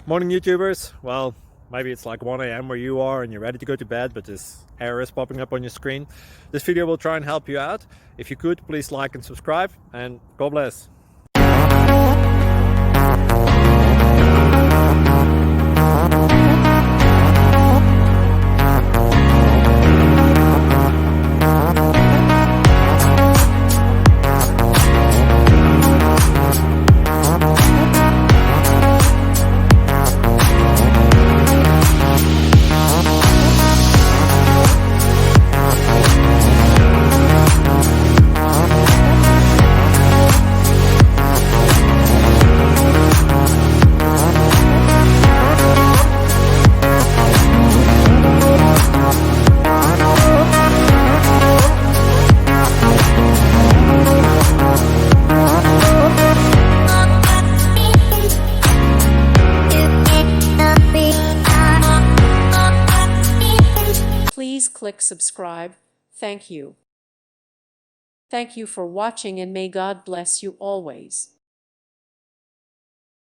Morning YouTubers. Well, maybe it's like 1 a.m. where you are and you're ready to go to bed, but this error is popping up on your screen. This video will try and help you out. If you could, please like and subscribe, and God bless. Please click subscribe. Thank you. Thank you for watching, and may God bless you always.